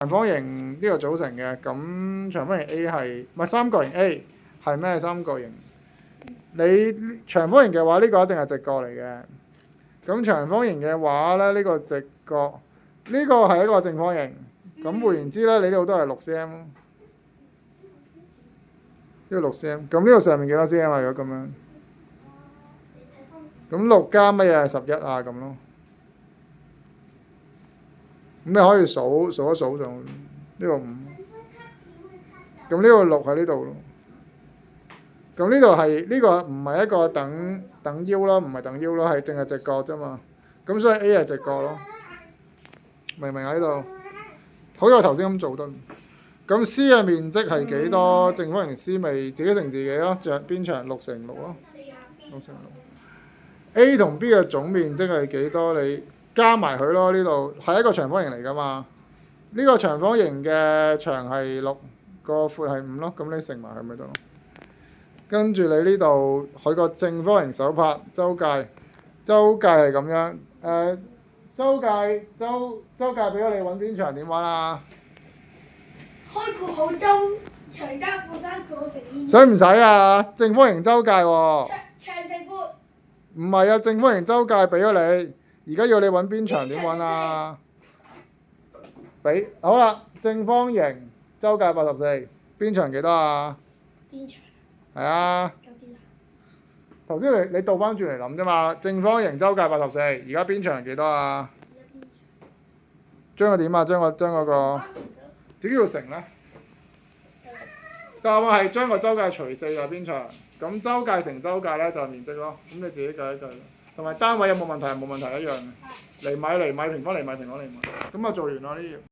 長方形呢個組成嘅，咁長方形 A 係咪三角形 A 係咩三角形？你長方形嘅話，呢個一定係直角嚟嘅。咁長方形嘅話咧，呢個直角呢個係一個正方形。咁換言之咧，你呢度都係6cm。呢個6cm，咁呢度上面幾多 cm 啊？如果咁樣，咁6加乜嘢係11啊？咁咯。咁你可以數一數就呢個5，咁呢個6喺呢度咯。咁呢度係呢個唔係一個等腰咯，唔係等腰咯，係淨係直角啫嘛。咁所以 A 係直角咯，明唔明啊？呢度好似我頭先咁做得。咁 C 嘅面積係幾多？正方形 C 咪自己乘自己咯，邊長6乘6咯，6乘6。A 同 B 嘅總面積係幾多？你加埋佢咯，呢度係一個長方形嚟㗎嘛。呢個長方形嘅長係6，個闊係5咯，咁你乘埋佢咪得咯。跟住你呢度佢個正方形手拍周界係咁樣。周界俾咗你揾邊長點揾啊？開括號周長加負三括號乘以2。使唔使啊？正方形周界喎。長乘闊。唔係啊，正方形周界俾咗你，而家要你揾邊長點揾啊？好啦，正方形周界84，邊長幾多啊？邊長？係啊。頭先你倒翻轉嚟諗啫嘛，正方形周界84，而家邊長幾多啊？將個點啊？將嗰個自己要乘咧。答案係將個周界除4就係邊長，咁周界乘周界咧就係面積咯。咁你自己計一計，同埋單位有冇問題？冇問題一樣嘅。厘米、平方厘米、平方厘米。咁啊做完啦呢頁。